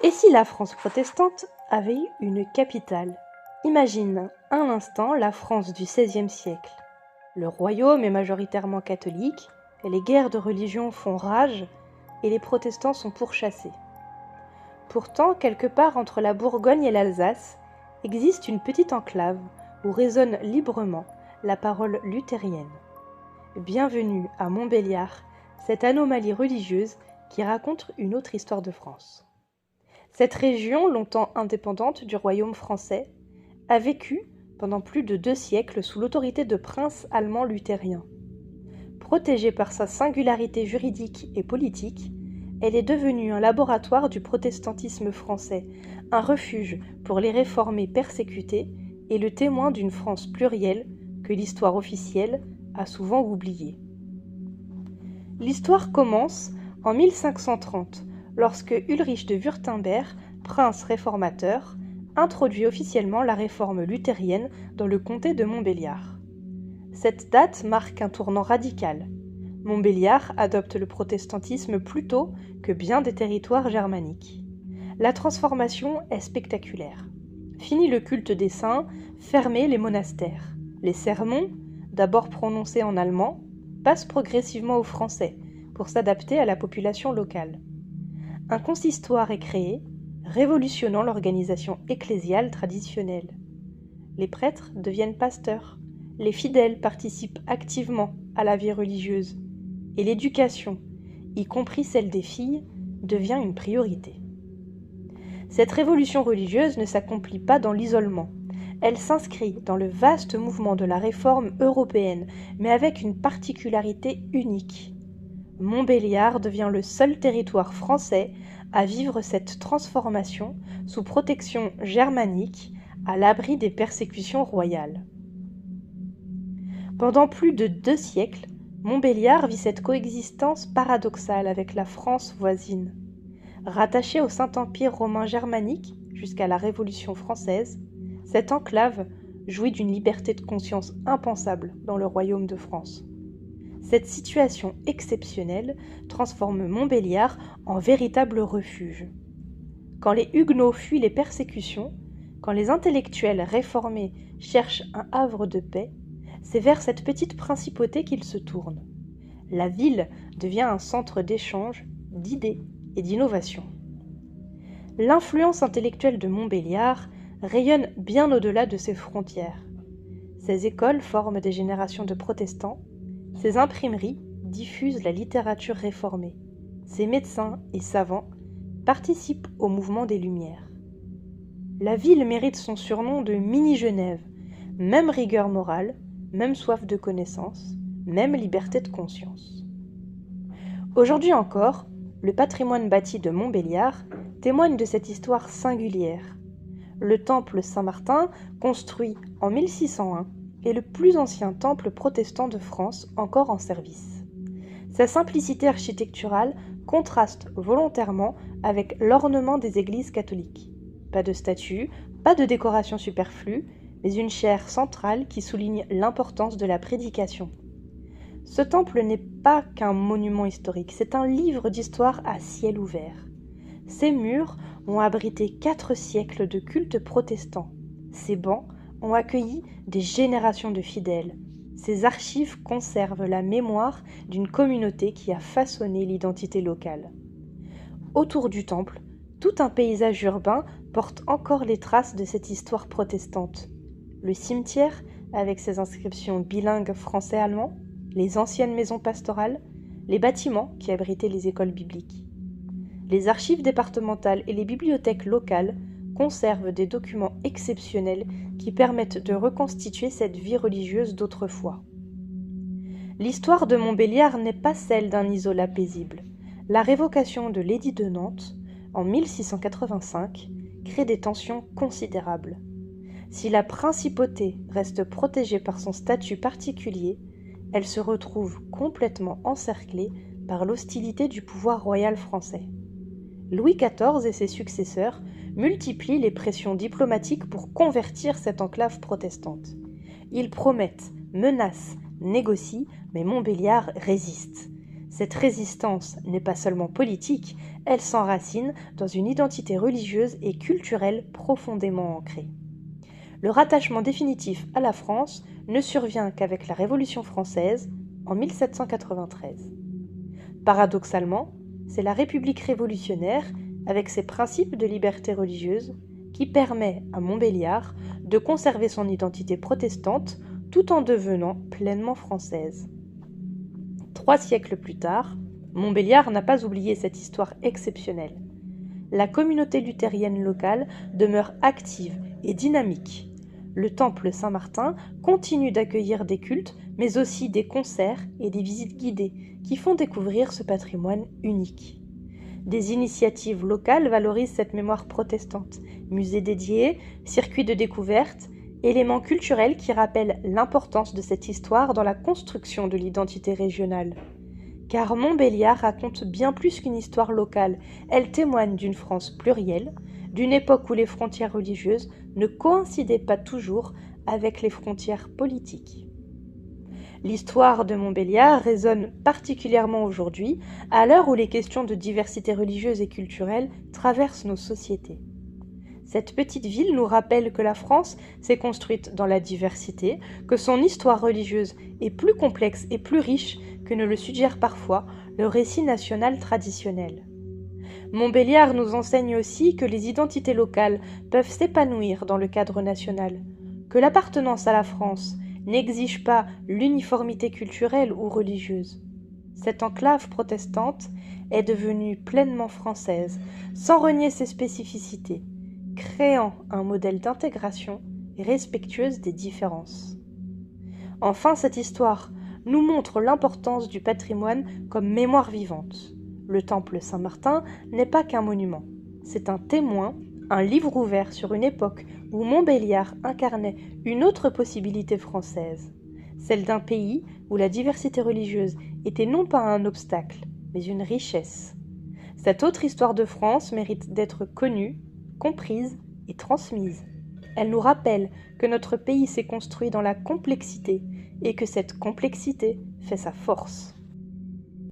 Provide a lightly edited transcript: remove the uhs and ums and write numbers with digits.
Et si la France protestante avait eu une capitale? Imagine un instant la France du XVIe siècle. Le royaume est majoritairement catholique, et les guerres de religion font rage, et les protestants sont pourchassés. Pourtant, quelque part entre la Bourgogne et l'Alsace, existe une petite enclave où résonne librement la parole luthérienne. Bienvenue à Montbéliard, cette anomalie religieuse qui raconte une autre histoire de France. Cette région, longtemps indépendante du royaume français, a vécu pendant plus de 2 siècles sous l'autorité de princes allemands luthériens. Protégée par sa singularité juridique et politique, elle est devenue un laboratoire du protestantisme français, un refuge pour les réformés persécutés et le témoin d'une France plurielle que l'histoire officielle a souvent oubliée. L'histoire commence en 1530, lorsque Ulrich de Wurtemberg, prince réformateur, introduit officiellement la réforme luthérienne dans le comté de Montbéliard. Cette date marque un tournant radical. Montbéliard adopte le protestantisme plus tôt que bien des territoires germaniques. La transformation est spectaculaire. Fini le culte des saints, fermés les monastères. Les sermons, d'abord prononcés en allemand, passent progressivement au français pour s'adapter à la population locale. Un consistoire est créé, révolutionnant l'organisation ecclésiale traditionnelle. Les prêtres deviennent pasteurs, les fidèles participent activement à la vie religieuse, et l'éducation, y compris celle des filles, devient une priorité. Cette révolution religieuse ne s'accomplit pas dans l'isolement. Elle s'inscrit dans le vaste mouvement de la réforme européenne, mais avec une particularité unique. Montbéliard devient le seul territoire français à vivre cette transformation sous protection germanique, à l'abri des persécutions royales. Pendant plus de 2 siècles, Montbéliard vit cette coexistence paradoxale avec la France voisine. Rattachée au Saint-Empire romain germanique jusqu'à la Révolution française, cette enclave jouit d'une liberté de conscience impensable dans le royaume de France. Cette situation exceptionnelle transforme Montbéliard en véritable refuge. Quand les Huguenots fuient les persécutions, quand les intellectuels réformés cherchent un havre de paix, c'est vers cette petite principauté qu'ils se tournent. La ville devient un centre d'échange, d'idées et d'innovation. L'influence intellectuelle de Montbéliard rayonne bien au-delà de ses frontières. Ses écoles forment des générations de protestants, ses imprimeries diffusent la littérature réformée, ses médecins et savants participent au mouvement des Lumières. La ville mérite son surnom de Mini-Genève, même rigueur morale, même soif de connaissance, même liberté de conscience. Aujourd'hui encore, le patrimoine bâti de Montbéliard témoigne de cette histoire singulière. Le temple Saint-Martin, construit en 1601, est le plus ancien temple protestant de France encore en service. Sa simplicité architecturale contraste volontairement avec l'ornement des églises catholiques. Pas de statues, pas de décoration superflue, mais une chaire centrale qui souligne l'importance de la prédication. Ce temple n'est pas qu'un monument historique, c'est un livre d'histoire à ciel ouvert. Ses murs ont abrité 4 siècles de culte protestant. Ses bancs ont accueilli des générations de fidèles. Ces archives conservent la mémoire d'une communauté qui a façonné l'identité locale. Autour du temple, tout un paysage urbain porte encore les traces de cette histoire protestante. Le cimetière, avec ses inscriptions bilingues français-allemand, les anciennes maisons pastorales, les bâtiments qui abritaient les écoles bibliques. Les archives départementales et les bibliothèques locales conservent des documents exceptionnels qui permettent de reconstituer cette vie religieuse d'autrefois. L'histoire de Montbéliard n'est pas celle d'un isolat paisible. La révocation de l'édit de Nantes, en 1685, crée des tensions considérables. Si la principauté reste protégée par son statut particulier, elle se retrouve complètement encerclée par l'hostilité du pouvoir royal français. Louis XIV et ses successeurs multiplient les pressions diplomatiques pour convertir cette enclave protestante. Ils promettent, menacent, négocient, mais Montbéliard résiste. Cette résistance n'est pas seulement politique, elle s'enracine dans une identité religieuse et culturelle profondément ancrée. Le rattachement définitif à la France ne survient qu'avec la Révolution française en 1793. Paradoxalement, c'est la République révolutionnaire, avec ses principes de liberté religieuse, qui permet à Montbéliard de conserver son identité protestante tout en devenant pleinement française. 3 siècles plus tard, Montbéliard n'a pas oublié cette histoire exceptionnelle. La communauté luthérienne locale demeure active et dynamique. Le temple Saint-Martin continue d'accueillir des cultes, mais aussi des concerts et des visites guidées qui font découvrir ce patrimoine unique. Des initiatives locales valorisent cette mémoire protestante, musées dédiés, circuits de découverte, éléments culturels qui rappellent l'importance de cette histoire dans la construction de l'identité régionale. Car Montbéliard raconte bien plus qu'une histoire locale, elle témoigne d'une France plurielle, d'une époque où les frontières religieuses ne coïncidaient pas toujours avec les frontières politiques. L'histoire de Montbéliard résonne particulièrement aujourd'hui, à l'heure où les questions de diversité religieuse et culturelle traversent nos sociétés. Cette petite ville nous rappelle que la France s'est construite dans la diversité, que son histoire religieuse est plus complexe et plus riche que ne le suggère parfois le récit national traditionnel. Montbéliard nous enseigne aussi que les identités locales peuvent s'épanouir dans le cadre national, que l'appartenance à la France n'exige pas l'uniformité culturelle ou religieuse. Cette enclave protestante est devenue pleinement française, sans renier ses spécificités, créant un modèle d'intégration respectueuse des différences. Enfin, cette histoire nous montre l'importance du patrimoine comme mémoire vivante. Le temple Saint-Martin n'est pas qu'un monument, c'est un témoin, un livre ouvert sur une époque où Montbéliard incarnait une autre possibilité française, celle d'un pays où la diversité religieuse était non pas un obstacle, mais une richesse. Cette autre histoire de France mérite d'être connue, comprise et transmise. Elle nous rappelle que notre pays s'est construit dans la complexité et que cette complexité fait sa force.